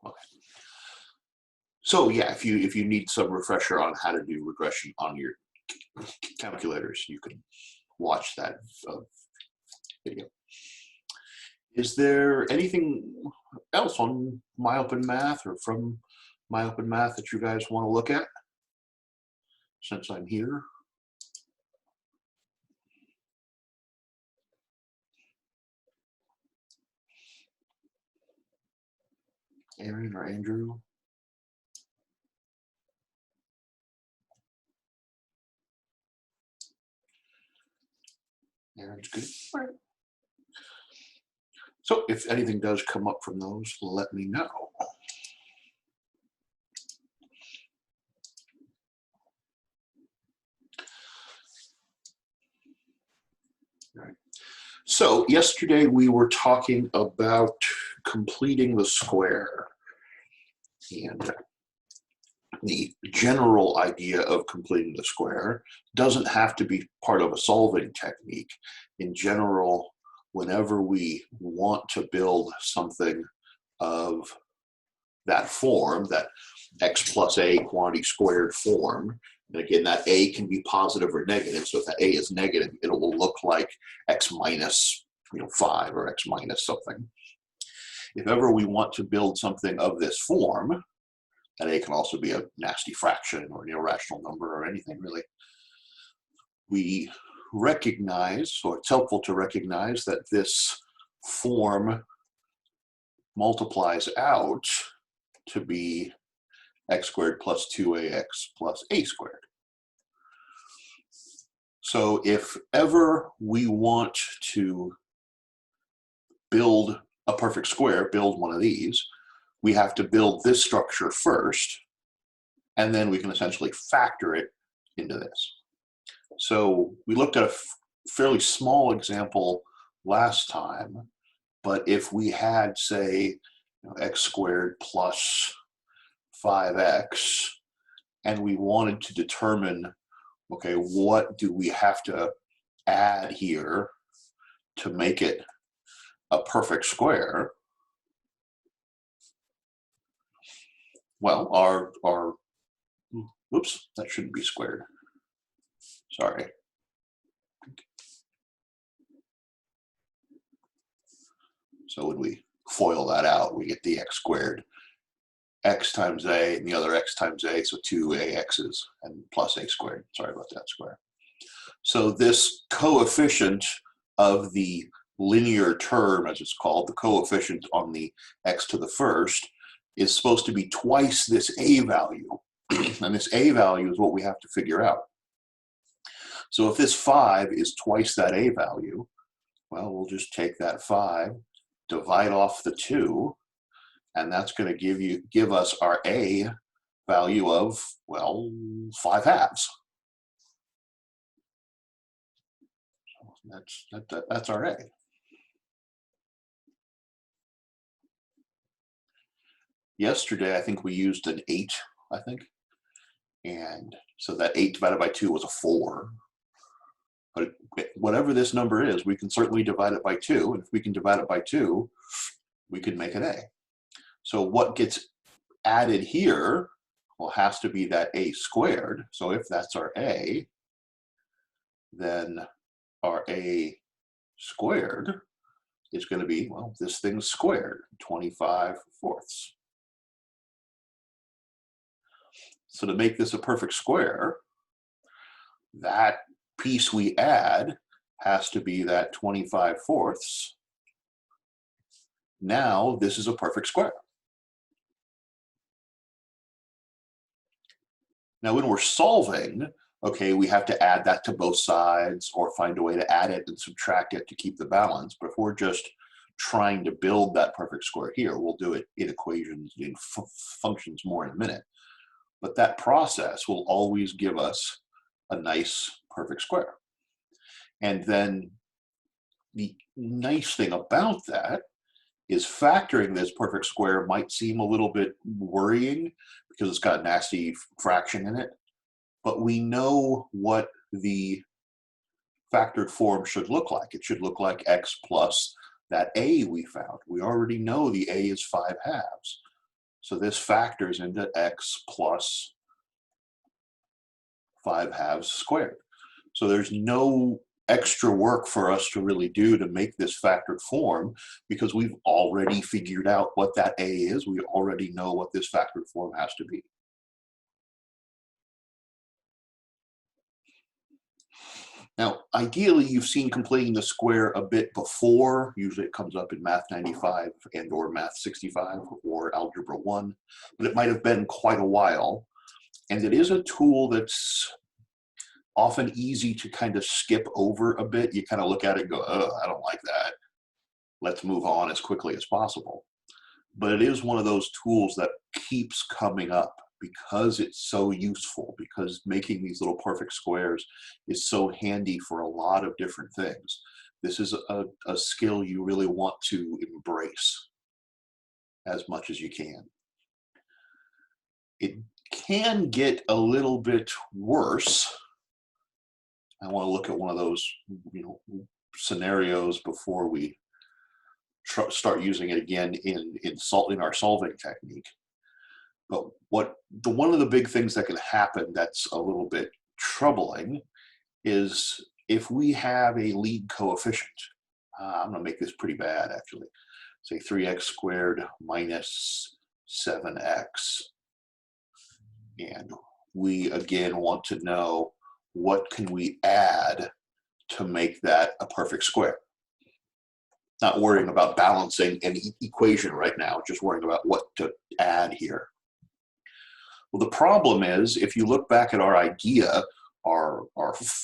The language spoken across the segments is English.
Okay. So yeah, if you need some refresher on how to do regression on your calculators, you can watch that video. Is there anything else on MyOpenMath or from MyOpenMath that you guys want to look at since I'm here? Aaron or Andrew? Aaron's good. All right. So if anything does come up from those, let me know. All right. So yesterday we were talking about completing the square, and the general idea of completing the square doesn't have to be part of a solving technique. In general, whenever we want to build something of that form, that x plus a quantity squared form, and again, that a can be positive or negative. So if that a is negative, it will look like x minus 5 or x minus something. If ever we want to build something of this form, and a can also be a nasty fraction or an irrational number or anything really, we recognize, or it's helpful to recognize, that this form multiplies out to be x squared plus 2ax plus a squared. So if ever we want to build a perfect square, build one of these, we have to build this structure first, and then we can essentially factor it into this. So we looked at a fairly small example last time, but if we had, say, x squared plus 5x, and we wanted to determine, okay, what do we have to add here to make it a perfect square? Well, our oops, that shouldn't be squared. Sorry. So when we FOIL that out, we get the x squared, x times a, and the other x times a, so 2ax's, and plus a squared. Sorry about that, square. So this coefficient of the linear term, as it's called, the coefficient on the x to the first, is supposed to be twice this a value. And this a value is what we have to figure out. So if this 5 is twice that a value, well, we'll just take that 5, divide off the 2, and that's going to give us our a value of, well, 5 halves. That's our a. Yesterday, I think we used an 8, I think. And so that 8 divided by 2 was a 4. But whatever this number is, we can certainly divide it by 2. And if we can divide it by 2, we can make an a. So what gets added here, well, has to be that a squared. So if that's our a, then our a squared is going to be, well, this thing's squared, 25/4. So to make this a perfect square, that piece we add has to be that 25/4. Now this is a perfect square. Now when we're solving, okay, we have to add that to both sides or find a way to add it and subtract it to keep the balance. But if we're just trying to build that perfect square here, we'll do it in equations, in functions more in a minute. But that process will always give us a nice perfect square. And then the nice thing about that is factoring this perfect square might seem a little bit worrying because it's got a nasty fraction in it, but we know what the factored form should look like. It should look like x plus that a we found. We already know the a is 5 halves. So this factors into x plus 5/2 squared. So there's no extra work for us to really do to make this factored form because we've already figured out what that a is. We already know what this factored form has to be. Now, ideally, you've seen completing the square a bit before. Usually it comes up in Math 95 and or Math 65 or Algebra 1, but it might have been quite a while. And it is a tool that's often easy to kind of skip over a bit. You kind of look at it and go, oh, I don't like that. Let's move on as quickly as possible. But it is one of those tools that keeps coming up because it's so useful, because making these little perfect squares is so handy for a lot of different things. This is a skill you really want to embrace as much as you can. It can get a little bit worse. I want to look at one of those, scenarios before we start using it again in our solving technique. But one of the big things that can happen that's a little bit troubling is if we have a lead coefficient. I'm going to make this pretty bad, actually. Say 3x squared minus 7x. And we, again, want to know what can we add to make that a perfect square. Not worrying about balancing an equation right now, just worrying about what to add here. Well, the problem is, if you look back at our idea, our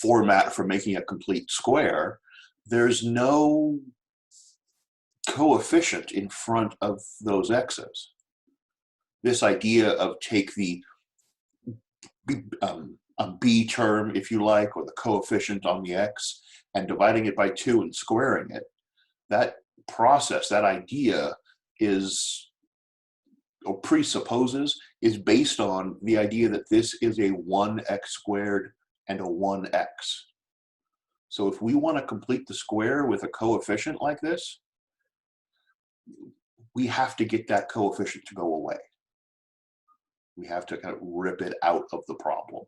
format for making a complete square, there's no coefficient in front of those x's. This idea of take the a b term, if you like, or the coefficient on the x, and dividing it by 2 and squaring it, that process, that idea is, or presupposes, is based on the idea that this is a 1x squared and a 1x. So if we want to complete the square with a coefficient like this, we have to get that coefficient to go away. We have to kind of rip it out of the problem.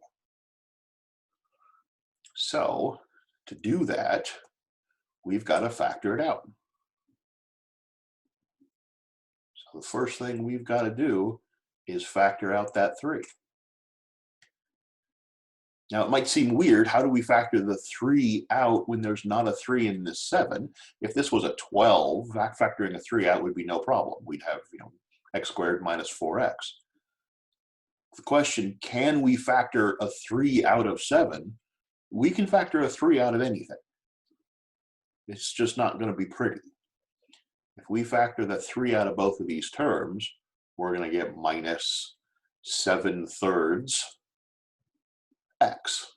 So to do that, we've got to factor it out. So the first thing we've got to do is factor out that 3. Now, it might seem weird. How do we factor the 3 out when there's not a 3 in this 7? If this was a 12, factoring a 3 out would be no problem. We'd have, x squared minus 4x. The question, can we factor a 3 out of 7? We can factor a 3 out of anything. It's just not going to be pretty. If we factor the 3 out of both of these terms, we're going to get minus 7/3 x.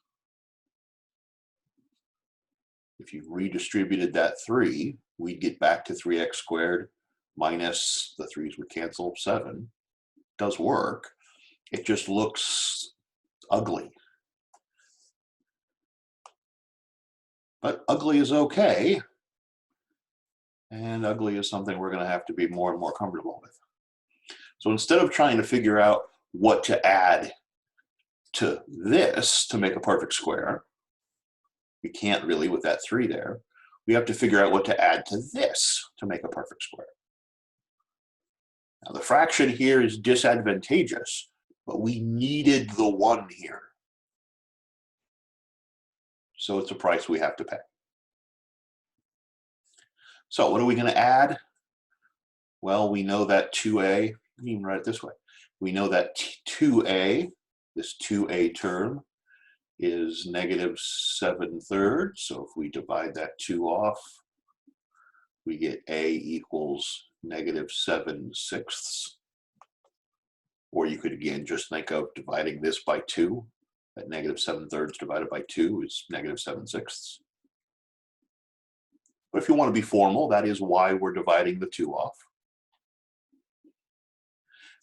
If you redistributed that 3, we'd get back to 3x squared minus, the 3's would cancel, 7. Does work. It just looks ugly. But ugly is okay. And ugly is something we're going to have to be more and more comfortable with. So instead of trying to figure out what to add to this to make a perfect square, we can't really with that 3 there. We have to figure out what to add to this to make a perfect square. Now the fraction here is disadvantageous, but we needed the 1 here. So it's a price we have to pay. So what are we going to add? Well, we know that 2a, you can write it this way. We know that 2a, this 2a term, is negative 7/3. So if we divide that 2 off, we get a equals negative 7/6. Or you could again just think of dividing this by 2. That negative 7/3 divided by 2 is negative 7/6. But if you want to be formal, that is why we're dividing the 2 off.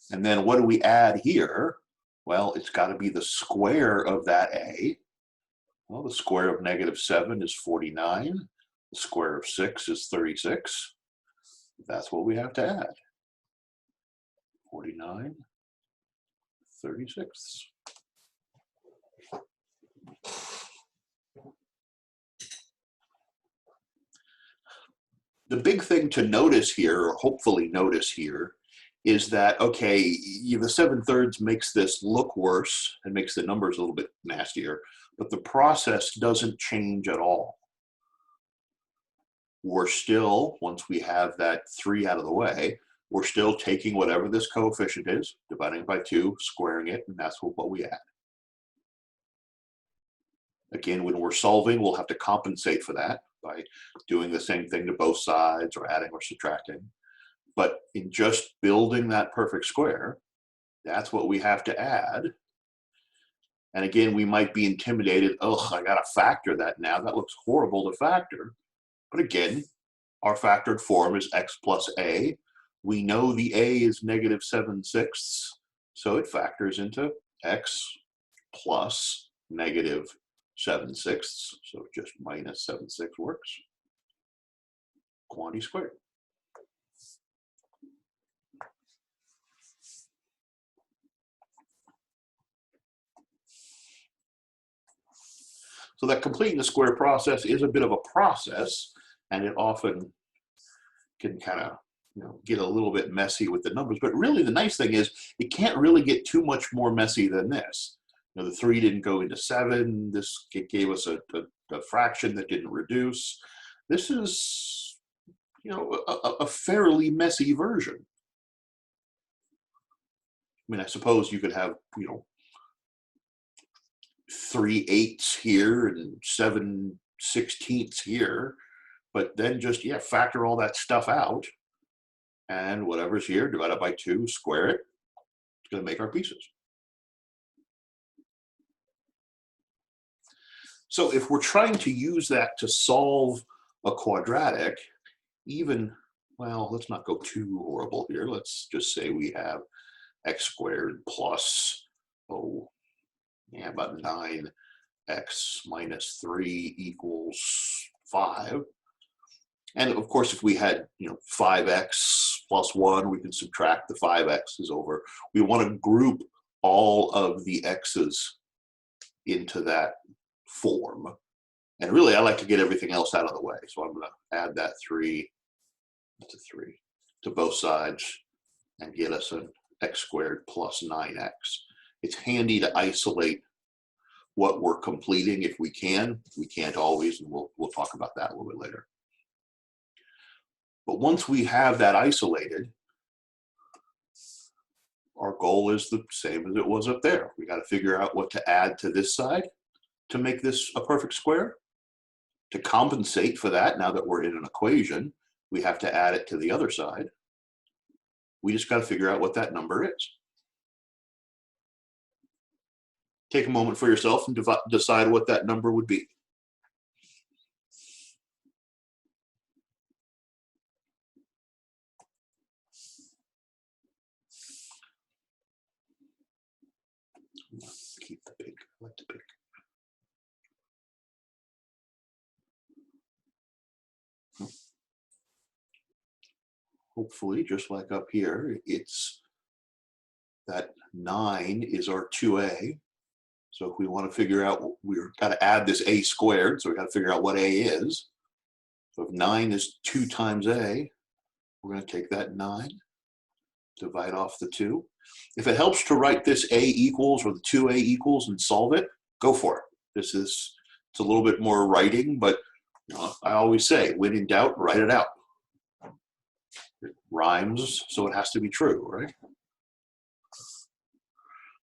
And then what do we add here? Well, it's got to be the square of that a. Well, the square of negative 7 is 49. The square of 6 is 36. That's what we have to add. 49/36. The big thing to notice here, or hopefully notice here, is that, okay, the 7/3 makes this look worse and makes the numbers a little bit nastier, but the process doesn't change at all. We're still, once we have that 3 out of the way, we're still taking whatever this coefficient is, dividing it by 2, squaring it, and that's what we add. Again, when we're solving, we'll have to compensate for that by doing the same thing to both sides or adding or subtracting. But in just building that perfect square, that's what we have to add. And again, we might be intimidated, oh, I gotta factor that now. That looks horrible to factor. But again, our factored form is x plus a. We know the a is -7/6, so it factors into x plus -7/6, so just -7/6 works. Quantity squared. So that completing the square process is a bit of a process, and it often can kind of get a little bit messy with the numbers. But really, the nice thing is it can't really get too much more messy than this. The 3 didn't go into 7. This gave us a fraction that didn't reduce. This is, a fairly messy version. I mean, I suppose you could have, 3/8 here and 7/16 here, but then just, factor all that stuff out, and whatever's here, divide it by 2, square it. It's going to make our pieces. So if we're trying to use that to solve a quadratic, well, let's not go too horrible here. Let's just say we have x squared plus, about 9x minus 3 equals 5. And of course, if we had 5x plus 1, we can subtract the 5x's over. We want to group all of the x's into that form. And really, I like to get everything else out of the way. So I'm going to add that 3 to both sides and get us an x squared plus 9x. It's handy to isolate what we're completing if we can. We can't always, and we'll talk about that a little bit later. But once we have that isolated, our goal is the same as it was up there. We got to figure out what to add to this side to make this a perfect square. To compensate for that, now that we're in an equation, we have to add it to the other side. We just got to figure out what that number is. Take a moment for yourself and decide what that number would be. Keep the pink. I like the pink. Hopefully, just like up here, it's that 9 is our 2a. So if we want to figure out, we've got to add this a squared, so we got to figure out what a is. So if 9 is 2 times a, we're going to take that 9, divide off the 2. If it helps to write this a equals or the 2a equals and solve it, go for it. It's a little bit more writing, but I always say, when in doubt, write it out. It rhymes, so it has to be true, right?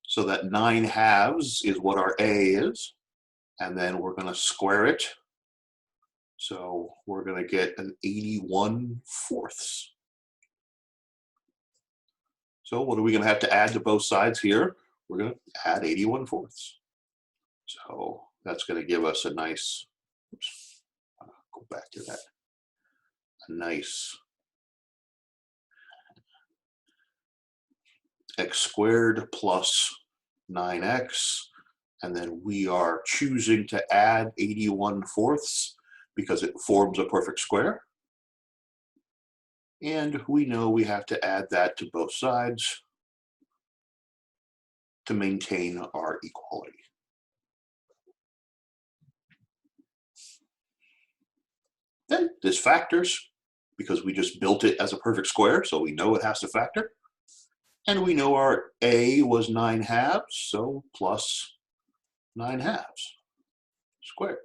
So that 9/2 is what our a is, and then we're going to square it. So we're going to get an 81/4. So what are we going to have to add to both sides here? We're going to add 81/4. So that's going to give us a nice, go back to that, a nice x squared plus 9x, and then we are choosing to add 81/4 because it forms a perfect square. And we know we have to add that to both sides. to maintain our equality. Then this factors, because we just built it as a perfect square, so we know it has to factor. And we know our a was 9/2, so plus 9/2 squared.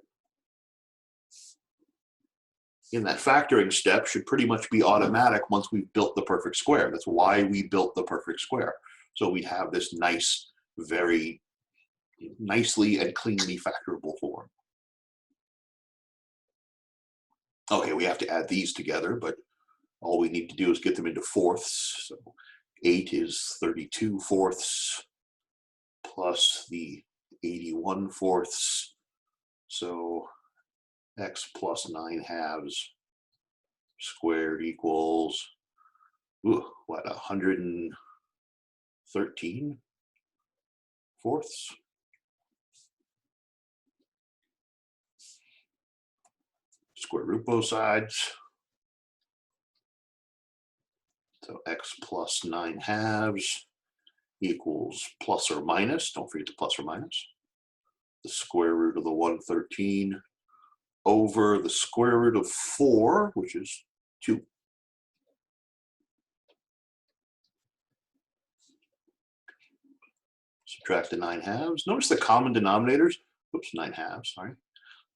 In that factoring step should pretty much be automatic once we've built the perfect square. That's why we built the perfect square. So we have this nice, very nicely and cleanly factorable form. Okay, we have to add these together, but all we need to do is get them into fourths. So 8 is 32 fourths plus the 81 fourths. So x plus 9/2 squared equals, what, 113 fourths? Square root both sides. So x plus 9/2 equals plus or minus, don't forget the plus or minus, the square root of the 113 over the square root of 4, which is 2. Subtract the 9/2. Notice the common denominators. Oops, 9/2, sorry.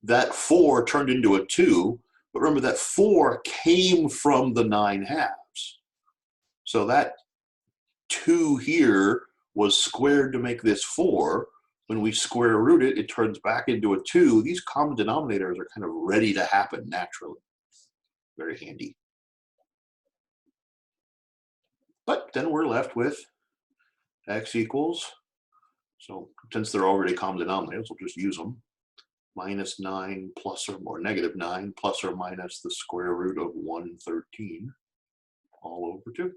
That 4 turned into a 2, but remember that 4 came from the 9/2. So that 2 here was squared to make this 4. When we square root it, it turns back into a 2. These common denominators are kind of ready to happen naturally. Very handy. But then we're left with x equals, so since they're already common denominators, we'll just use them, minus 9 plus or negative 9 plus or minus the square root of 113 all over 2.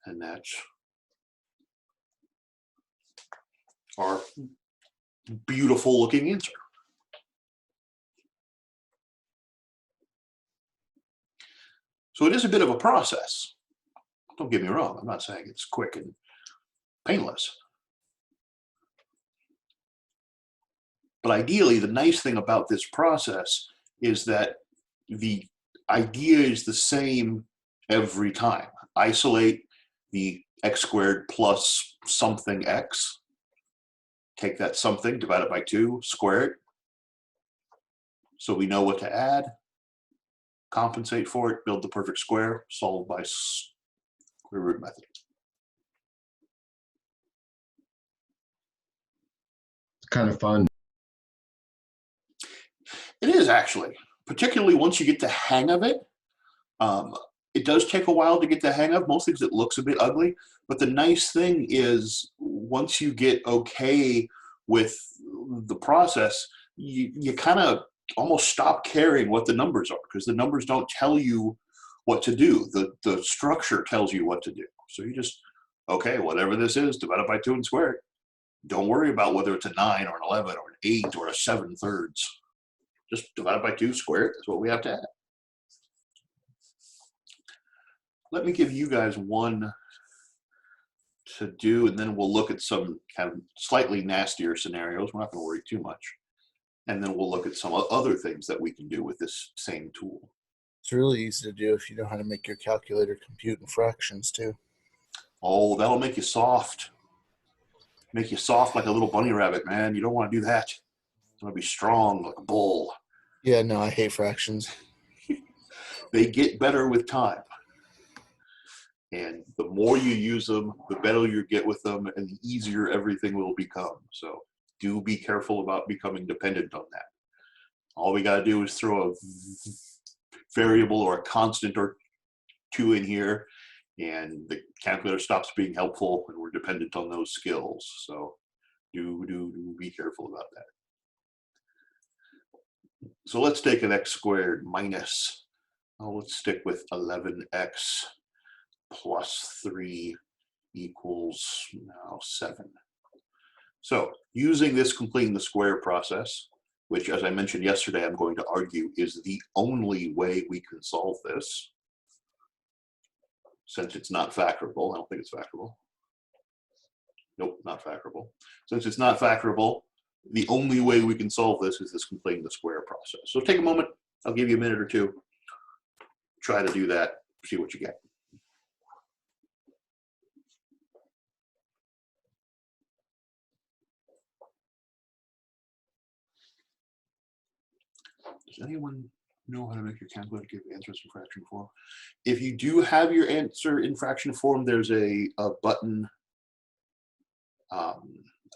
And that's our beautiful looking answer. So it is a bit of a process. Don't get me wrong, I'm not saying it's quick and painless. But ideally, the nice thing about this process is that the idea is the same every time. Isolate the x squared plus something x. Take that something, divide it by 2, square it. So we know what to add. Compensate for it, build the perfect square, solve by square root method. It's kind of fun. It is actually, particularly once you get the hang of it. It does take a while to get the hang of, mostly because it looks a bit ugly. But the nice thing is once you get okay with the process, you kind of almost stop caring what the numbers are, because the numbers don't tell you what to do. The structure tells you what to do. So you just, okay, whatever this is, divide it by 2 and square it. Don't worry about whether it's a 9 or an 11 or an 8 or a 7/3. Just divide it by 2, square it. That's what we have to add. Let me give you guys one to do, and then we'll look at some kind of slightly nastier scenarios. We're not going to worry too much. And then we'll look at some other things that we can do with this same tool. It's really easy to do if you know how to make your calculator compute in fractions too. Oh, that'll make you soft. Make you soft like a little bunny rabbit, man. You don't want to do that. You want to be strong like a bull. Yeah, no, I hate fractions. They get better with time. And the more you use them, the better you get with them, and the easier everything will become. So do be careful about becoming dependent on that. All we got to do is throw a variable or a constant or 2 in here, and the calculator stops being helpful, and we're dependent on those skills. So do be careful about that. So let's take an x squared minus, let's stick with 11x plus 3 equals now 7. So using this completing the square process, which as I mentioned yesterday, I'm going to argue is the only way we can solve this, since it's not factorable. I don't think it's factorable. Nope, not factorable. Since it's not factorable, the only way we can solve this is this completing the square process. So take a moment. I'll give you a minute or two. Try to do that, see what you get. Does anyone know how to make your calculator give answers in fraction form? If you do have your answer in fraction form, there's a button, I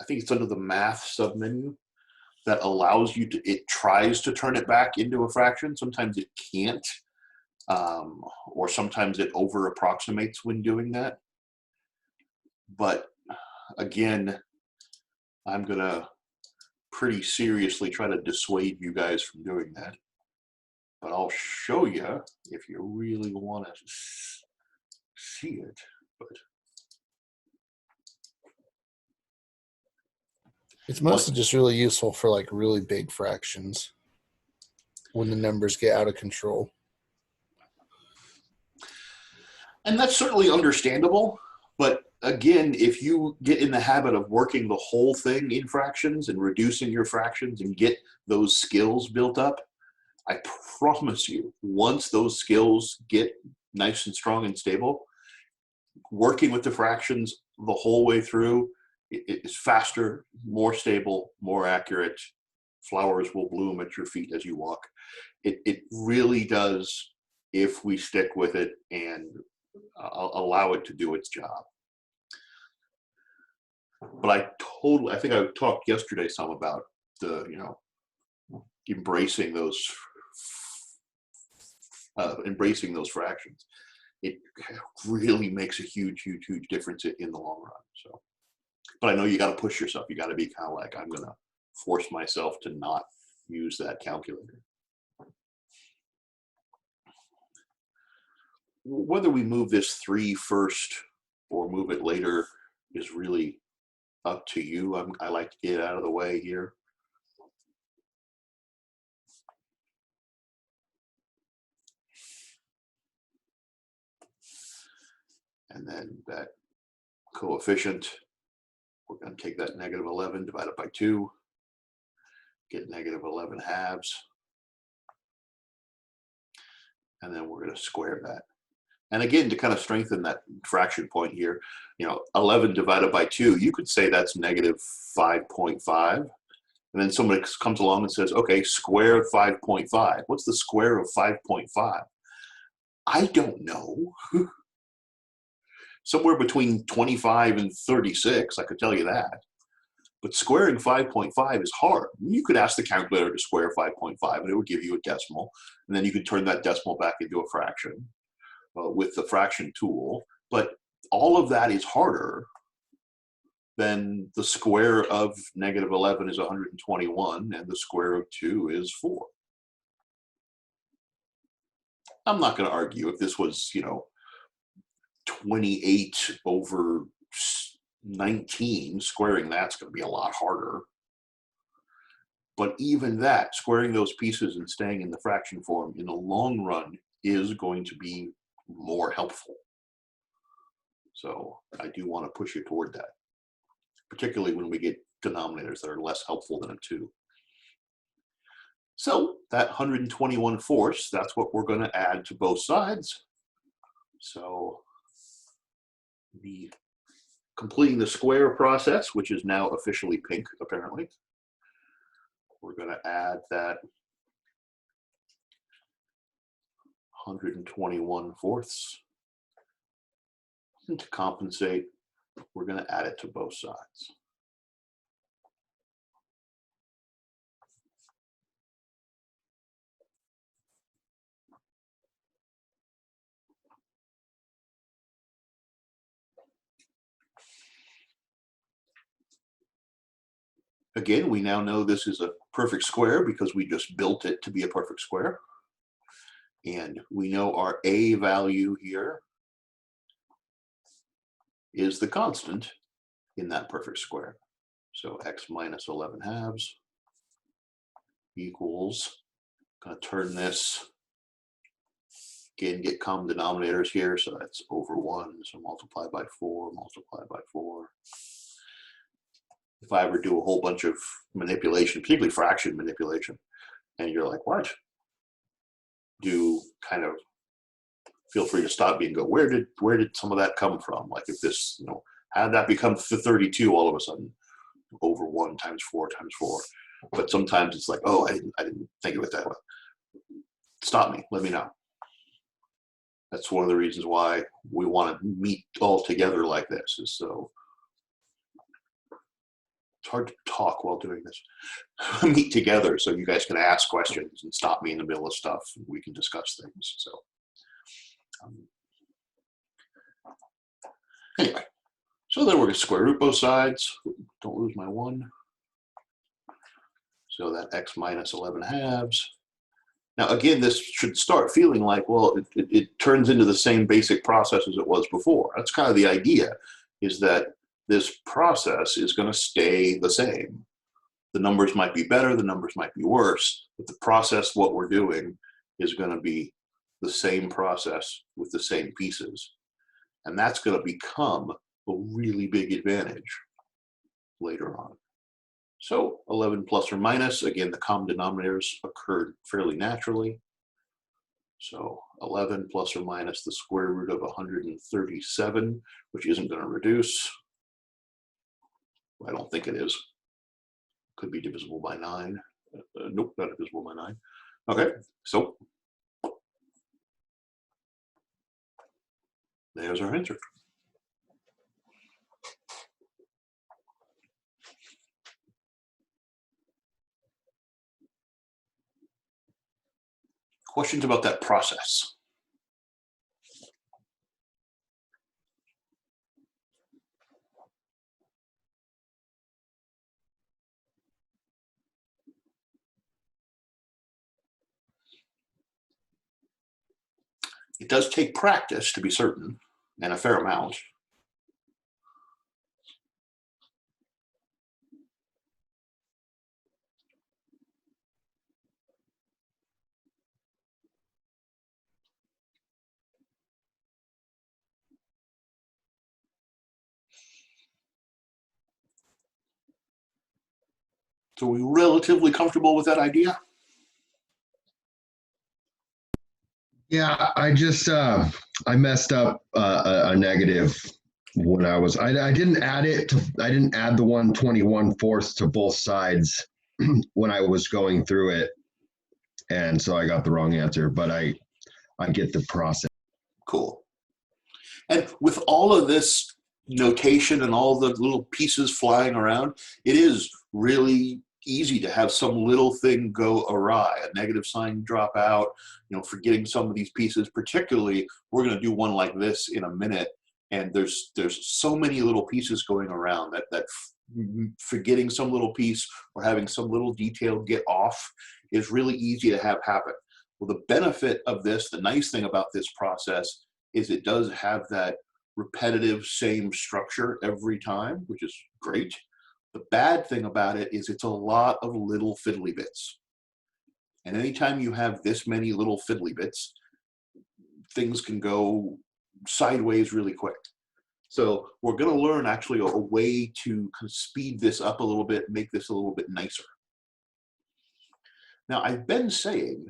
think it's under the math submenu, that allows you to, it tries to turn it back into a fraction. Sometimes it can't, or sometimes it over approximates when doing that. But again, I'm gonna pretty seriously try to dissuade you guys from doing that. But I'll show you if you really want to see it. But It's mostly just really useful for like really big fractions when the numbers get out of control. And that's certainly understandable. But again, if you get in the habit of working the whole thing in fractions and reducing your fractions and get those skills built up, I promise you, once those skills get nice and strong and stable, working with the fractions the whole way through is faster, more stable, more accurate. Flowers will bloom at your feet as you walk. It really does, if we stick with it and allow it to do its job. But I think I talked yesterday some about the, embracing those fractions. It really makes a huge difference in the long run. So, but I know you got to push yourself. You got to be kind of like, I'm going to force myself to not use that calculator. Whether we move this 3 first or move it later is really up to you. I like to get out of the way here. And then that coefficient, we're going to take that negative 11 divided by 2, get negative 11 halves. And then we're going to square that. And again, to kind of strengthen that fraction point here, 11 divided by 2, you could say that's negative 5.5. And then somebody comes along and says, okay, square 5.5. What's the square of 5.5? I don't know. Somewhere between 25 and 36, I could tell you that. But squaring 5.5 is hard. You could ask the calculator to square 5.5 and it would give you a decimal. And then you could turn that decimal back into a fraction with the fraction tool. But all of that is harder than the square of negative 11 is 121 and the square of 2 is 4. I'm not going to argue if this was, 28 over 19, squaring that's going to be a lot harder. But even that, squaring those pieces and staying in the fraction form in the long run is going to be more helpful. So I do want to push you toward that, particularly when we get denominators that are less helpful than a 2. So that 121/4, that's what we're going to add to both sides. So the completing the square process, which is now officially pink, apparently. We're going to add that 121/4. And to compensate, we're going to add it to both sides. Again, we now know this is a perfect square because we just built it to be a perfect square. And we know our A value here is the constant in that perfect square. So x minus 11 halves equals, going to turn this, again, get common denominators here. So that's over 1. So multiply by 4, multiply by 4. if I ever do a whole bunch of manipulation, particularly fraction manipulation, and you're like, what? Do kind of feel free to stop me and go, where did some of that come from? Like if this, how did that become 32 all of a sudden? Over 1 times 4 times 4. But sometimes it's like, oh, I didn't think of it that way. Stop me, let me know. That's one of the reasons why we want to meet all together like this, is so it's hard to talk while doing this. Meet together so you guys can ask questions and stop me in the middle of stuff and we can discuss things. So anyway, so then we're going to square root both sides. Don't lose my 1. So that x minus 11 halves. Now, again, this should start feeling like, well, it turns into the same basic process as it was before. That's kind of the idea, is that this process is going to stay the same. The numbers might be better, the numbers might be worse, but the process, what we're doing, is going to be the same process with the same pieces. And that's going to become a really big advantage later on. So 11 plus or minus, again, the common denominators occurred fairly naturally. So 11 plus or minus the square root of 137, which isn't going to reduce. I don't think it is. Could be divisible by 9. Nope, not divisible by 9. Okay, so there's our answer. Questions about that process? It does take practice, to be certain, and a fair amount. So are we relatively comfortable with that idea? Yeah, I just I messed up a negative when I didn't add it to, I didn't add the 1/21 to both sides when I was going through it, and so I got the wrong answer. But I get the process. Cool. And with all of this notation and all the little pieces flying around, it is really easy to have some little thing go awry, a negative sign drop out, forgetting some of these pieces. Particularly, we're going to do one like this in a minute, and there's so many little pieces going around that forgetting some little piece or having some little detail get off is really easy to have happen. Well, the benefit of this, the nice thing about this process, is it does have that repetitive same structure every time, which is great. The bad thing about it is it's a lot of little fiddly bits. And anytime you have this many little fiddly bits, things can go sideways really quick. So we're going to learn actually a way to kind of speed this up a little bit, make this a little bit nicer. Now, I've been saying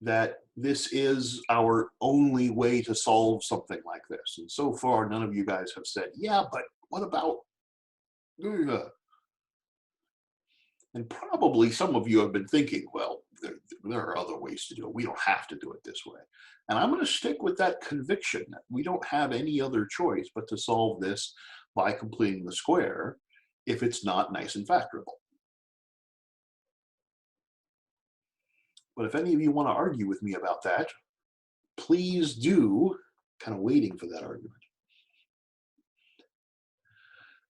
that this is our only way to solve something like this. And so far, none of you guys have said, yeah, but what about... And probably some of you have been thinking, well, there are other ways to do it. We don't have to do it this way. And I'm going to stick with that conviction that we don't have any other choice but to solve this by completing the square if it's not nice and factorable. But if any of you want to argue with me about that, please do. Kind of waiting for that argument.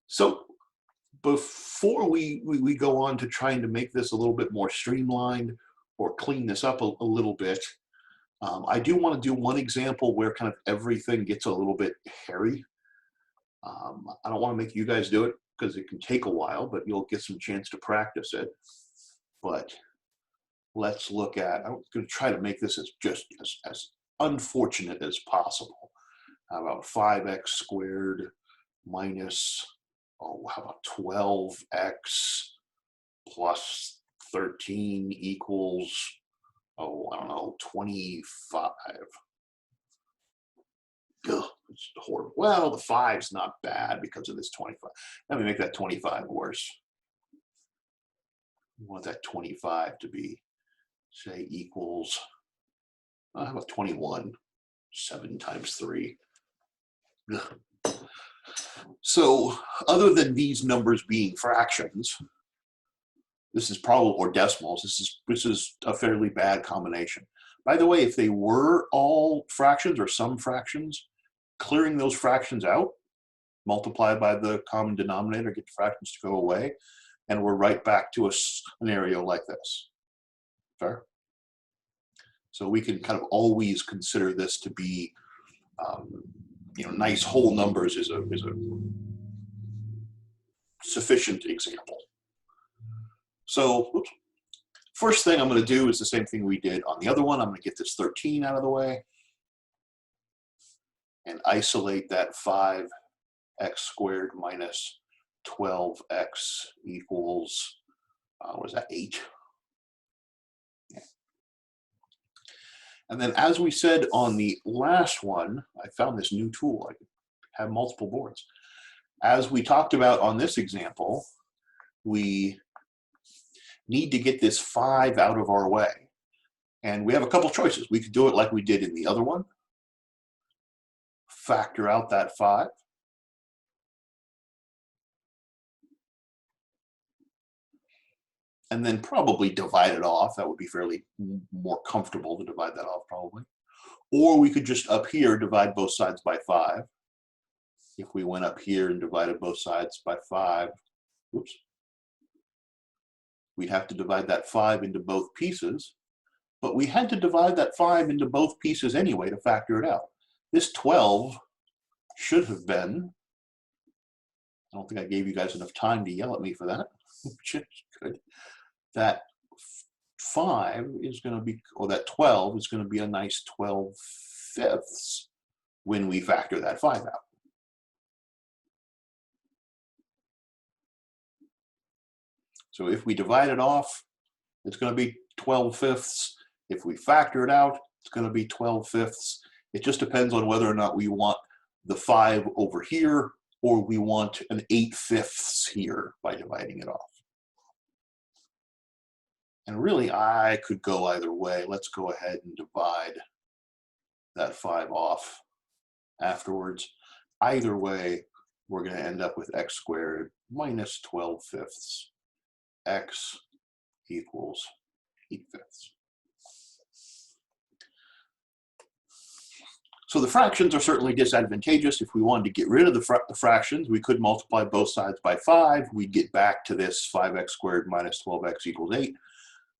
So before we go on to trying to make this a little bit more streamlined or clean this up a little bit, I do want to do one example where kind of everything gets a little bit hairy. I don't want to make you guys do it because it can take a while, but you'll get some chance to practice it. But let's look at, I'm going to try to make this as unfortunate as possible. How about 5x squared minus oh, how about 12x plus 13 equals, oh, I don't know, 25. Ugh, it's horrible. Well, the 5's not bad because of this 25. Let me make that 25 worse. We want that 25 to be, say, equals, how about 21? 7 times 3. Ugh. So other than these numbers being fractions, this is probably, or decimals, this is a fairly bad combination. By the way, if they were all fractions or some fractions, clearing those fractions out, multiply by the common denominator, get the fractions to go away, and we're right back to a scenario like this. Fair? So we can kind of always consider this to be, nice whole numbers is a sufficient example. So, oops. First thing I'm going to do is the same thing we did on the other one. I'm going to get this 13 out of the way and isolate that 5x squared minus 12x equals, what is that, 8? Yeah. And then as we said on the last one, I found this new tool. I could have multiple boards. As we talked about on this example, we need to get this 5 out of our way. And we have a couple choices. We could do it like we did in the other one. Factor out that 5. And then probably divide it off. That would be fairly more comfortable to divide that off probably. Or we could just up here divide both sides by 5. If we went up here and divided both sides by 5, whoops, we'd have to divide that 5 into both pieces, but we had to divide that 5 into both pieces anyway to factor it out. This 12 should have been, I don't think I gave you guys enough time to yell at me for that, which is good. That 5 is going to be, or that 12 is going to be a nice 12/5 when we factor that 5 out. So if we divide it off, it's going to be 12/5. If we factor it out, it's going to be 12/5. It just depends on whether or not we want the 5 over here or we want an 8/5 here by dividing it off. And really, I could go either way. Let's go ahead and divide that 5 off afterwards. Either way, we're going to end up with x squared minus 12/5. X equals 8/5. So the fractions are certainly disadvantageous. If we wanted to get rid of the fractions, we could multiply both sides by 5. We'd get back to this 5x squared minus 12x equals 8,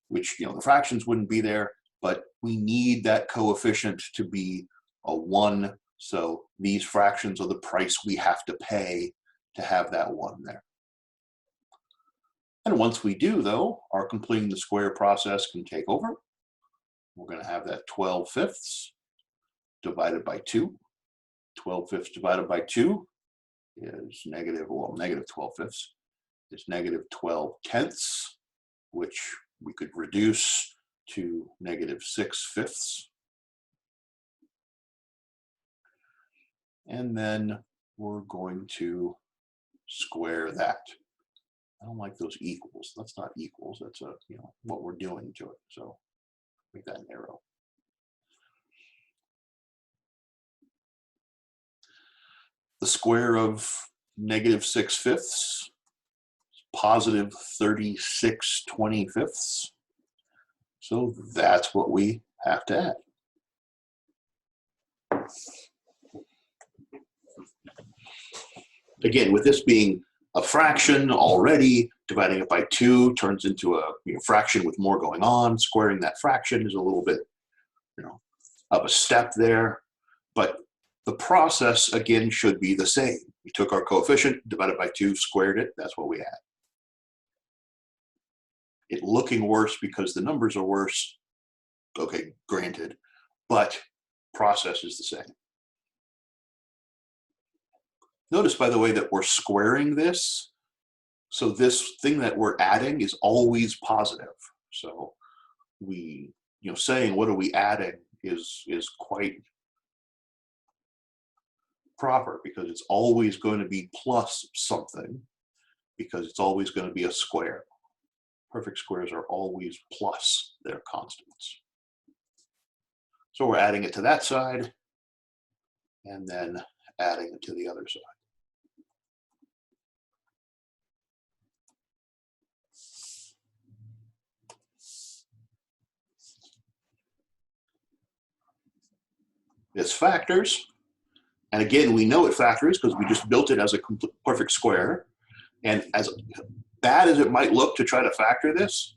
which, the fractions wouldn't be there, but we need that coefficient to be a 1. So these fractions are the price we have to pay to have that 1 there. And once we do, though, our completing the square process can take over. We're going to have that 12/5 divided by 2. 12/5 divided by 2 is negative 12/5 is negative 12/10, which we could reduce to negative 6/5. And then we're going to square that. I don't like those equals. That's not equals. That's what we're doing to it. So make that an arrow. The square of negative 6/5 is positive 36/25. So that's what we have to add. Again, with this being a fraction already, dividing it by 2 turns into a fraction with more going on. Squaring that fraction is a little bit, of a step there, but the process again should be the same. We took our coefficient, divided by 2, squared it. That's what we had. It looking worse because the numbers are worse. Okay, granted, but process is the same. Notice, by the way, that we're squaring this. So this thing that we're adding is always positive. So we, saying what are we adding is quite proper, because it's always going to be plus something, because it's always going to be a square. Perfect squares are always plus their constants. So we're adding it to that side and then adding it to the other side. This factors. And again, we know it factors because we just built it as a perfect square. And as bad as it might look to try to factor this,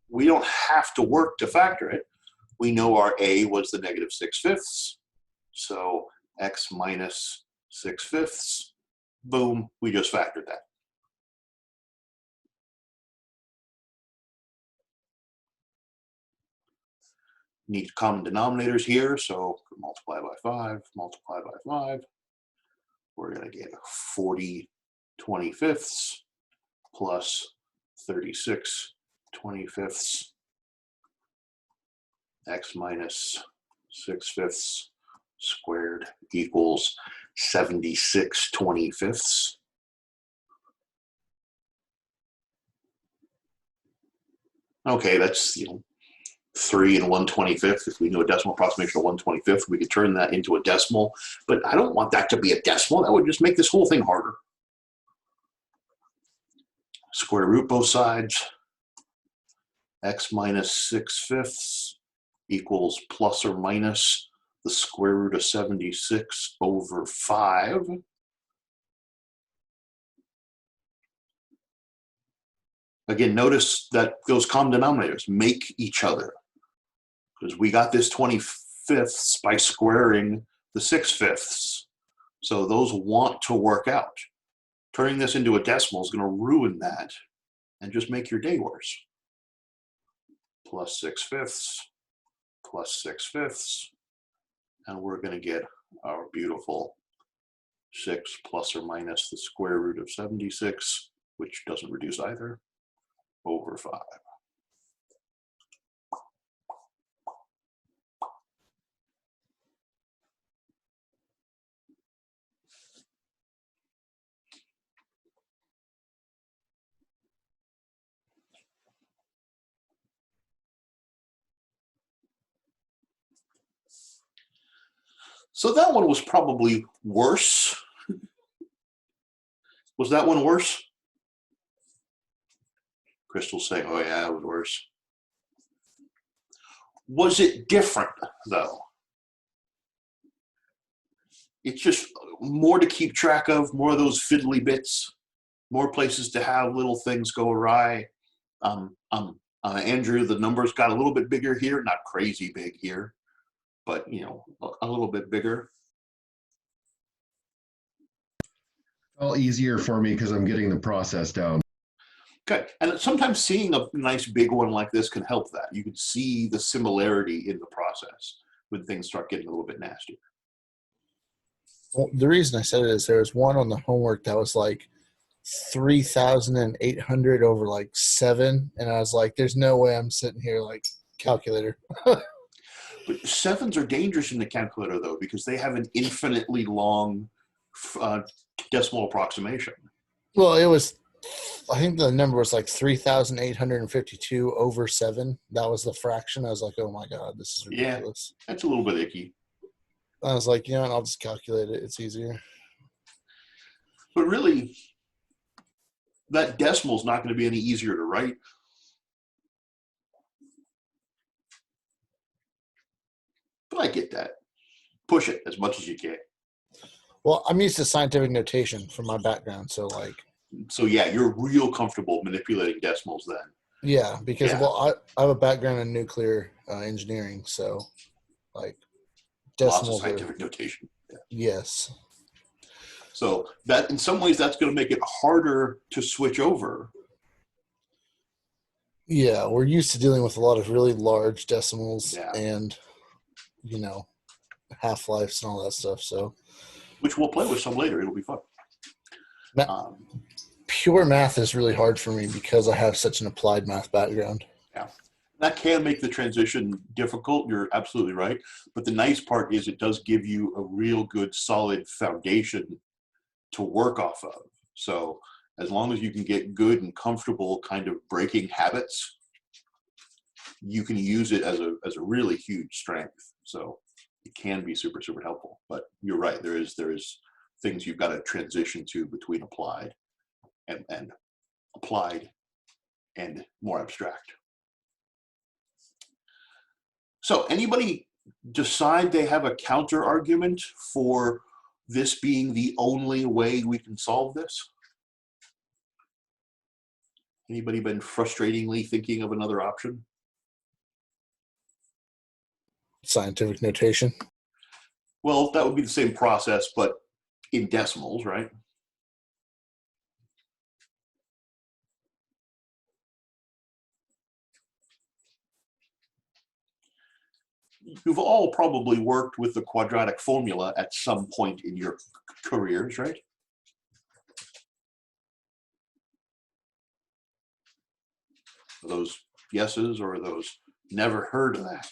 we don't have to work to factor it. We know our a was the negative 6/5. So x minus 6/5. Boom, we just factored that. Need common denominators here, so multiply by 5, multiply by 5. We're going to get 40/25 plus 36/25. X minus 6/5 squared equals 76/25. Okay, that's 3 and 1/25. If we know a decimal approximation of 1/25, we could turn that into a decimal. But I don't want that to be a decimal. That would just make this whole thing harder. Square root both sides. X minus 6/5 equals plus or minus the square root of 76 over 5. Again, notice that those common denominators make each other, because we got this 25ths by squaring the 6/5. So those want to work out. Turning this into a decimal is going to ruin that and just make your day worse. Plus 6/5 plus 6/5, and we're going to get our beautiful 6 plus or minus the square root of 76, which doesn't reduce either, over 5. So that one was probably worse. Was that one worse? Crystal's saying, oh yeah, it was worse. Was it different, though? It's just more to keep track of, more of those fiddly bits, more places to have little things go awry. Andrew, the numbers got a little bit bigger here, not crazy big here, but a little bit bigger. All easier for me because I'm getting the process down. Okay, and sometimes seeing a nice big one like this can help that. You can see the similarity in the process when things start getting a little bit nastier. Well, the reason I said it is there was one on the homework that was like 3,800 over like 7, and I was like, "There's no way I'm sitting here like calculator." But 7s are dangerous in the calculator though, because they have an infinitely long decimal approximation. Well, it was. I think the number was like 3,852 over 7. That was the fraction. I was like, "Oh my god, this is ridiculous." Yeah, that's a little bit icky. I was like, what, I'll just calculate it. It's easier. But really, that decimal is not going to be any easier to write. But I get that. Push it as much as you can. Well, I'm used to scientific notation from my background, so like. So yeah, you're real comfortable manipulating decimals then. Yeah, because Yeah. well, I have a background in nuclear engineering, so like decimals Lots of scientific notation. Yeah. Yes. So that in some ways that's going to make it harder to switch over. Yeah, we're used to dealing with a lot of really large decimals and half-lives and all that stuff. So, which we'll play with some later. It'll be fun. Ma- Um, Pure math is really hard for me because I have such an applied math background. yeah. That can make the transition difficult. You're absolutely right. But the nice part is it does give you a real good, solid foundation to work off of. So as long as you can get good and comfortable kind of breaking habits, you can use it as a really huge strength. So it can be super, super helpful. But you're right, there is things you've got to transition to between applied and applied and more abstract. So anybody decide they have a counter argument for this being the only way we can solve this? Anybody been frustratingly thinking of another option? Scientific notation. Well, that would be the same process, but in decimals, right? You've all probably worked with the quadratic formula at some point in your careers, right? Are those yeses or are those never heard of that?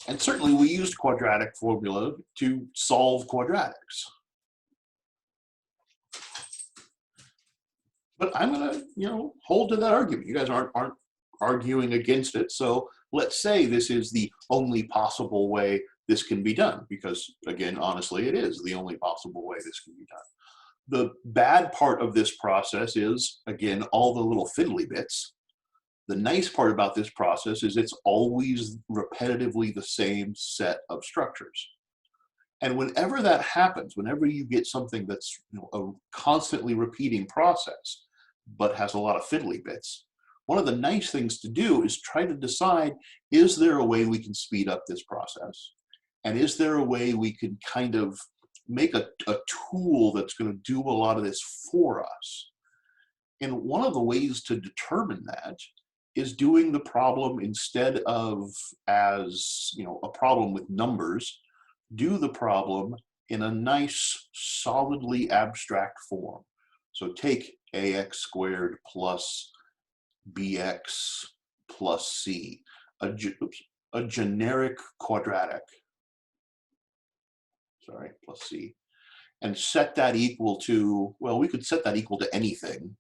And certainly we used quadratic formula to solve quadratics. But I'm gonna, hold to that argument. You guys aren't arguing against it. So let's say this is the only possible way this can be done, because again, honestly, it is the only possible way this can be done. The bad part of this process is, again, all the little fiddly bits. The nice part about this process is it's always repetitively the same set of structures. And whenever that happens, whenever you get something that's a constantly repeating process, but has a lot of fiddly bits, one of the nice things to do is try to decide, is there a way we can speed up this process? And is there a way we can kind of make a tool that's going to do a lot of this for us? And one of the ways to determine that is doing the problem instead of as a problem with numbers, do the problem in a nice, solidly abstract form. So take ax squared plus bx plus c, a generic quadratic, plus c, and set that equal to, well, we could set that equal to anything.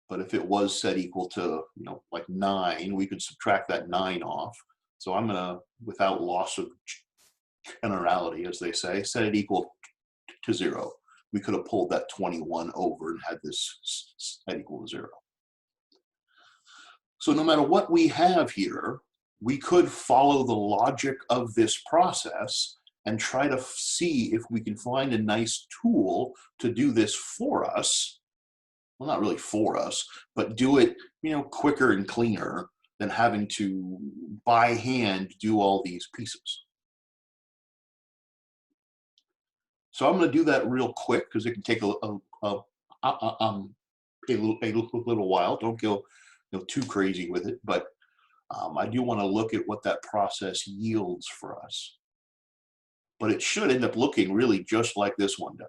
But if it was set equal to, like 9, we could subtract that 9 off. So I'm going to, without loss of generality, as they say, set it equal to 0. We could have pulled that 21 over and had this set equal to 0. So no matter what we have here, we could follow the logic of this process and try to see if we can find a nice tool to do this for us. Well, not really for us, but do it, quicker and cleaner than having to, by hand, do all these pieces. So I'm going to do that real quick because it can take a little while. Don't go too crazy with it, but I do want to look at what that process yields for us. But it should end up looking really just like this one does.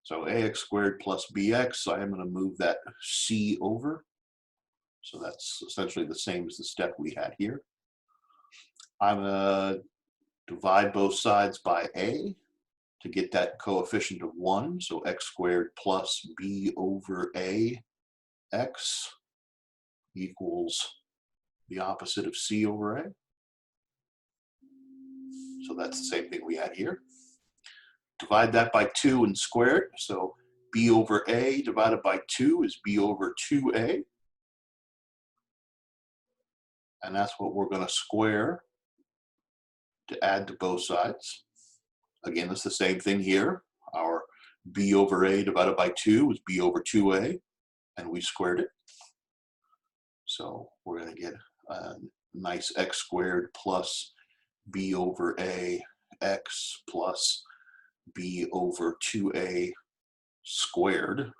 So ax squared plus bx, I am going to move that c over. So that's essentially the same as the step we had here. I'm going to divide both sides by a to get that coefficient of 1. So x squared plus b over a x equals the opposite of c over a. So that's the same thing we had here. Divide that by 2 and square it. So b over a divided by 2 is b over 2a. And that's what we're going to square to add to both sides. Again, it's the same thing here. Our b over a divided by 2 is b over 2a, and we squared it. So we're going to get a nice x squared plus b over a x plus b over 2a squared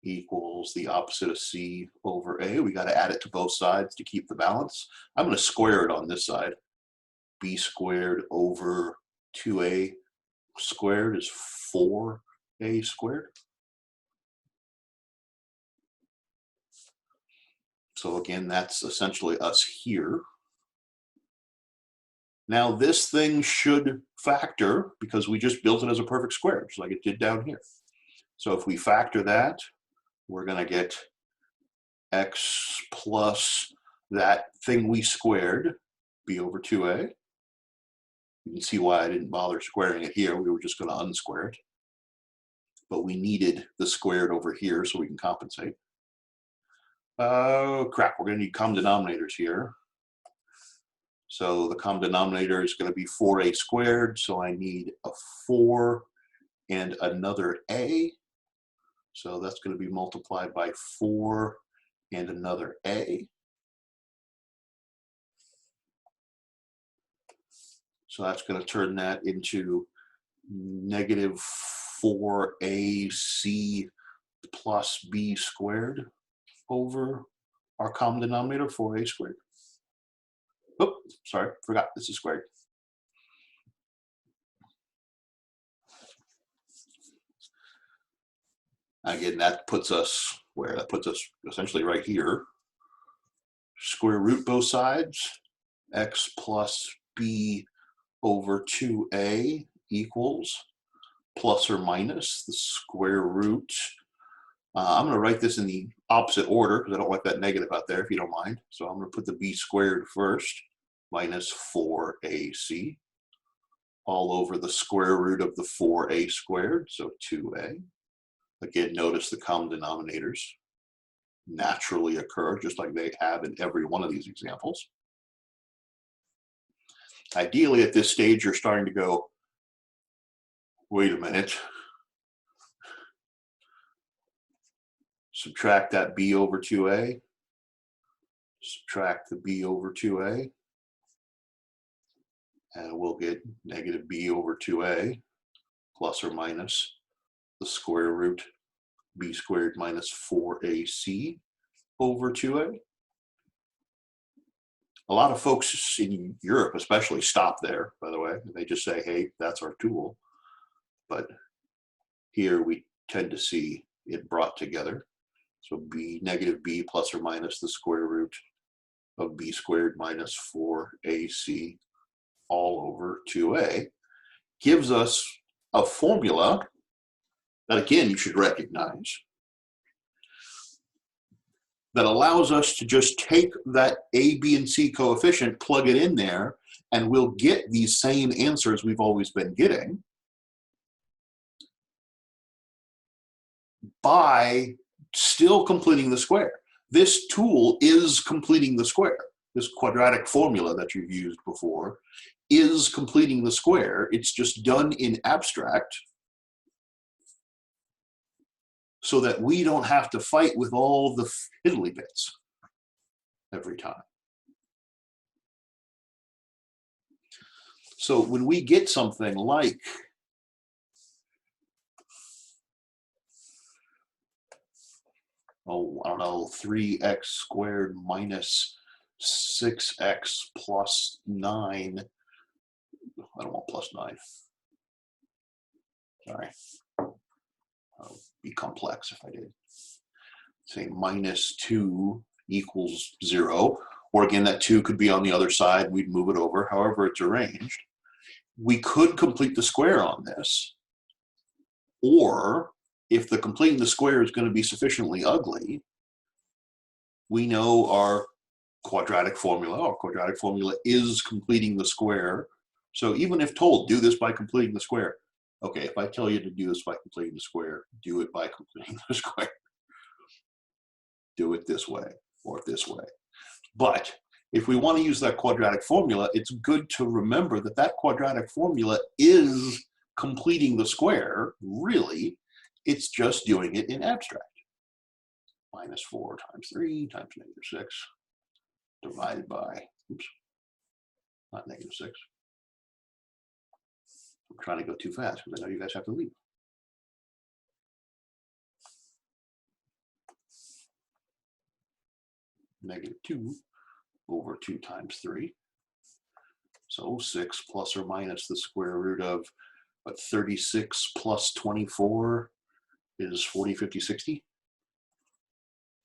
equals the opposite of c over a. We got to add it to both sides to keep the balance. I'm going to square it on this side. B squared over 2a squared is 4a squared. So again, that's essentially us here. Now this thing should factor because we just built it as a perfect square, just like it did down here. So if we factor that, we're going to get x plus that thing we squared, b over 2a. You can see why I didn't bother squaring it here. We were just going to unsquare it. But we needed the squared over here so we can compensate. Oh, crap. We're going to need common denominators here. So the common denominator is going to be 4a squared. So I need a 4 and another a. So that's going to be multiplied by 4 and another a. So that's going to turn that into negative 4ac plus b squared over our common denominator, 4a squared. Oh, sorry, forgot this is squared. Again, that puts us where? That puts us essentially right here. Square root both sides, x plus b over 2a equals plus or minus the square root. I'm going to write this in the opposite order because I don't like that negative out there, if you don't mind. So I'm going to put the b squared first, minus 4ac, all over the square root of the 4a squared, so 2a. Again, notice the common denominators naturally occur, just like they have in every one of these examples. Ideally, at this stage, you're starting to go, wait a minute. Subtract that b over 2a. Subtract the b over 2a. And we'll get negative b over 2a plus or minus the square root b squared minus 4ac over 2a. A lot of folks in Europe especially stop there, by the way. They just say, hey, that's our tool. But here we tend to see it brought together. So b, negative b plus or minus the square root of b squared minus 4ac all over 2a gives us a formula that, again, you should recognize, that allows us to just take that a, b, and c coefficient, plug it in there, and we'll get these same answers we've always been getting by still completing the square. This tool is completing the square. This quadratic formula that you've used before is completing the square. It's just done in abstract so that we don't have to fight with all the fiddly bits every time. So when we get something like I don't know, 3x squared minus 6x plus 9. I don't want plus 9. Sorry. I'll be complex if I did. Say minus 2 equals 0. Or again, that 2 could be on the other side. We'd move it over, however it's arranged. We could complete the square on this. Or if the completing the square is going to be sufficiently ugly, we know our quadratic formula. Our quadratic formula is completing the square. So even if told, do this by completing the square. Okay, if I tell you to do this by completing the square, do it by completing the square. Do it this way or this way. But if we want to use that quadratic formula, it's good to remember that that quadratic formula is completing the square, really. It's just doing it in abstract. Minus 4 times 3 times negative 6 divided by, oops, not negative 6. I'm trying to go too fast because I know you guys have to leave. Negative 2 over 2 times 3. So 6 plus or minus the square root of But 36 plus 24 is 40, 50, 60.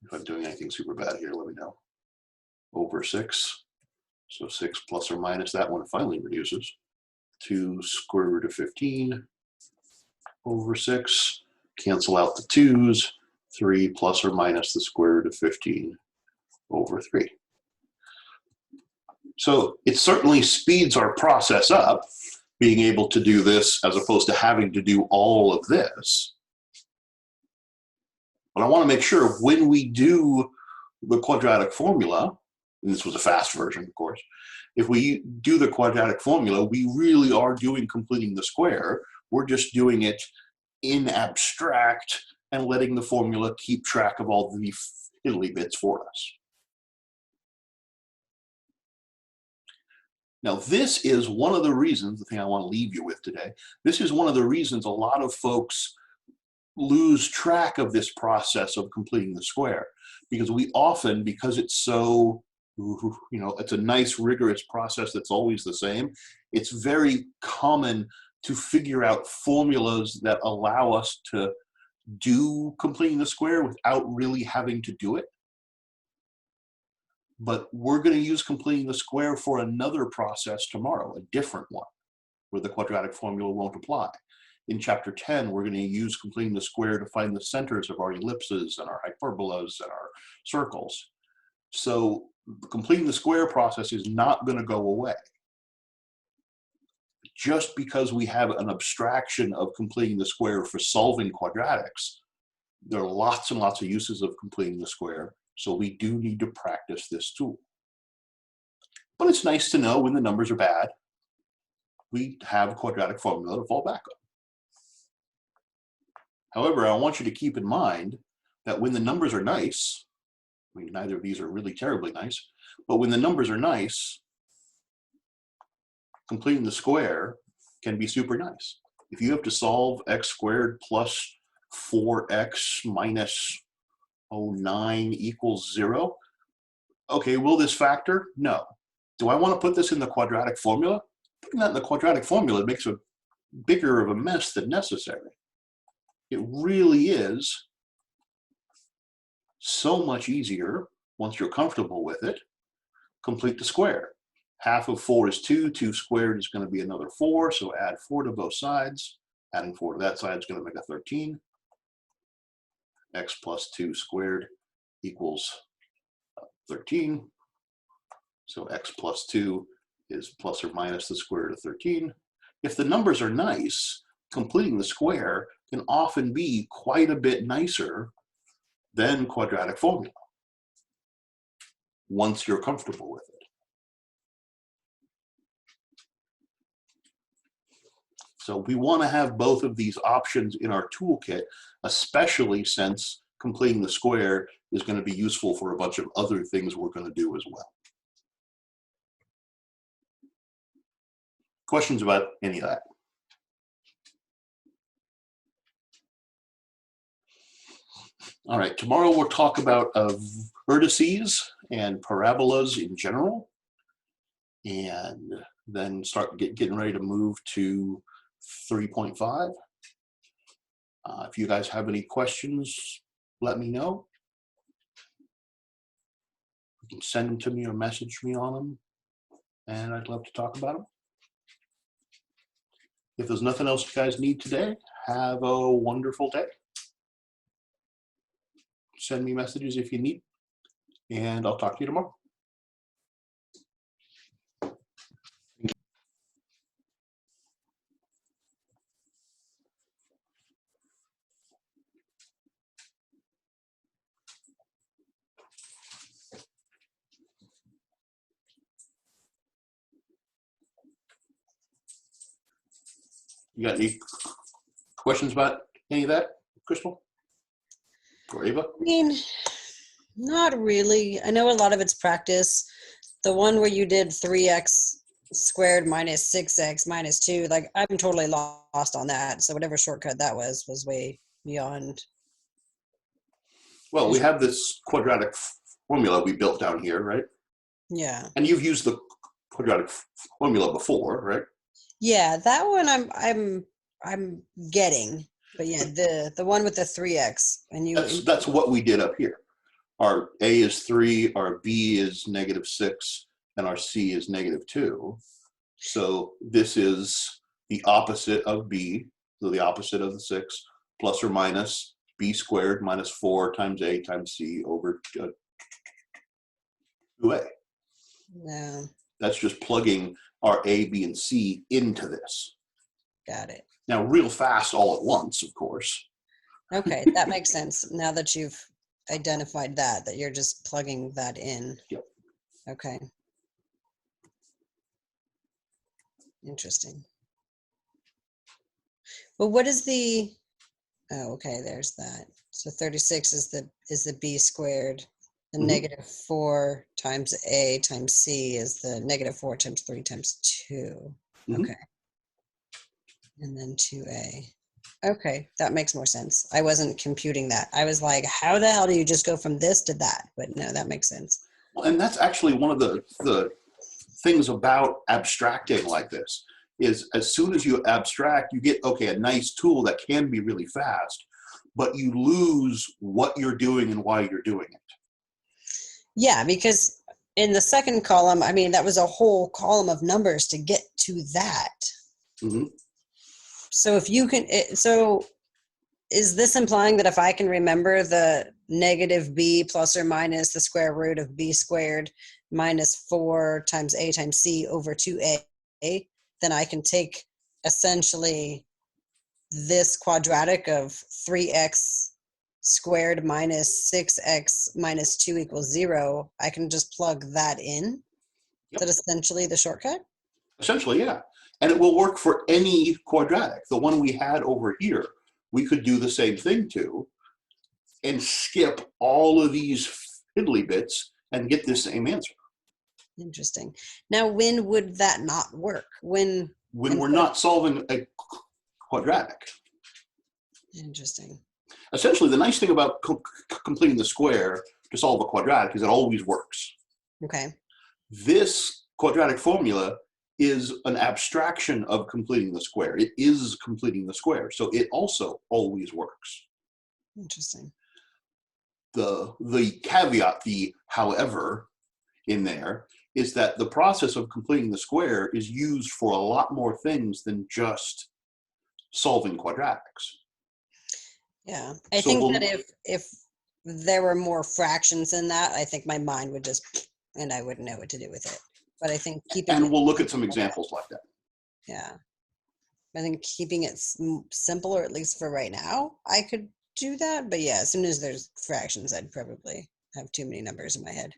If I'm doing anything super bad here, let me know. Over 6. So 6 plus or minus that one finally reduces to square root of 15 over 6. Cancel out the 2's. 3 plus or minus the square root of 15 over 3. So it certainly speeds our process up, being able to do this as opposed to having to do all of this. But I want to make sure when we do the quadratic formula, and this was a fast version, of course, if we do the quadratic formula, we really are doing completing the square. We're just doing it in abstract and letting the formula keep track of all the fiddly bits for us. Now, this is one of the reasons, the thing I want to leave you with today, this is one of the reasons a lot of folks lose track of this process of completing the square, because we often, because it's so, it's a nice rigorous process that's always the same, it's very common to figure out formulas that allow us to do completing the square without really having to do it. But we're going to use completing the square for another process tomorrow, a different one, where the quadratic formula won't apply. In chapter 10, we're going to use completing the square to find the centers of our ellipses and our hyperbolas and our circles. So completing the square process is not going to go away. Just because we have an abstraction of completing the square for solving quadratics, there are lots and lots of uses of completing the square. So we do need to practice this tool. But it's nice to know when the numbers are bad, we have a quadratic formula to fall back on. However, I want you to keep in mind that when the numbers are nice, I mean, neither of these are really terribly nice, but when the numbers are nice, completing the square can be super nice. If you have to solve x squared plus 4x minus 9 equals 0, okay, will this factor? No. Do I want to put this in the quadratic formula? Putting that in the quadratic formula makes a bigger of a mess than necessary. It really is so much easier once you're comfortable with it. Complete the square. Half of 4 is 2. 2 squared is going to be another 4, so add 4 to both sides. Adding 4 to that side is going to make a 13. X plus 2 squared equals 13. So x plus 2 is plus or minus the square root of 13. If the numbers are nice, completing the square can often be quite a bit nicer than quadratic formula once you're comfortable with it. So we want to have both of these options in our toolkit, especially since completing the square is going to be useful for a bunch of other things we're going to do as well. Questions about any of that? All right, tomorrow we'll talk about vertices and parabolas in general, and then start getting ready to move to 3.5. If you guys have any questions, let me know. You can send them to me or message me on them, and I'd love to talk about them. If there's nothing else you guys need today, have a wonderful day. Send me messages if you need, and I'll talk to you tomorrow. You got any questions about any of that, Crystal or Ava? I mean, not really. I know a lot of it's practice. The one where you did 3x squared minus 6x minus 2, like I'm totally lost on that. So whatever shortcut that was way beyond. Well, we have this quadratic formula we built down here, right? Yeah. And you've used the quadratic formula before, right? Yeah, that one I'm getting. But yeah, the one with the 3x and That's what we did up here. Our A is 3, our B is -6, and our C is -2. So this is the opposite of B, so the opposite of the 6, plus or minus B squared minus 4 times A times C over 2A. No, That's just plugging our A, B, and C into this. got it. Now, real fast all at once, of course. Okay, that makes sense. Now that you've identified that you're just plugging that in. Yep. Okay. Interesting. Well, what is the, oh, okay, there's that. So 36 is the B squared. The Mhm. -4 times A times C is the -4 times 3 times 2. Mhm. Okay. And then 2A. Okay, that makes more sense. I wasn't computing that. I was like, how the hell do you just go from this to that? But no, that makes sense. Well, and that's actually one of the things about abstracting like this is as soon as you abstract, you get, okay, a nice tool that can be really fast, but you lose what you're doing and why you're doing it. Yeah, because in the second column, I mean, that was a whole column of numbers to get to that. Mm-hmm. So if you can, so is this implying that if I can remember the -b plus or minus the square root of b squared minus 4 times a times c over 2a, then I can take essentially this quadratic of 3x squared minus 6x minus 2 equals 0. I can just plug that in. Yep. That essentially the shortcut? Essentially, yeah. And it will work for any quadratic. The one we had over here, we could do the same thing to and skip all of these fiddly bits and get the same answer. Interesting. Now, when would that not work? When We're not solving a quadratic. Interesting. Essentially, the nice thing about completing the square to solve a quadratic is it always works. Okay. This quadratic formula is an abstraction of completing the square. It is completing the square, so it also always works. Interesting. The caveat, the however, in there is that the process of completing the square is used for a lot more things than just solving quadratics. Yeah. I So think we'll- that if there were more fractions in that, I think my mind would just, and I wouldn't know what to do with it. But I think keeping And it, we'll look at some examples like that. yeah, I think keeping it simple, or at least for right now, I could do that. But yeah, as soon as there's fractions, I'd probably have too many numbers in my head.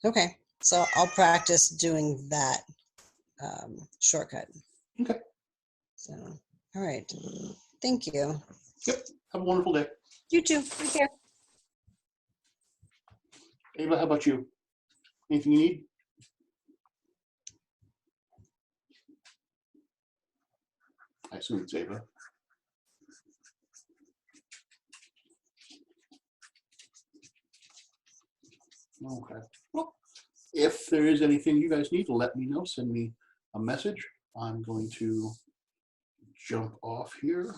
Okay, so I'll practice doing that shortcut. Okay. So, all right. Thank you. Yep. Have a wonderful day. You too. Take care. Ava, how about you? Anything you need? I assume it's Ava. Okay. Well, if there is anything you guys need, let me know. Send me a message. I'm going to jump off here.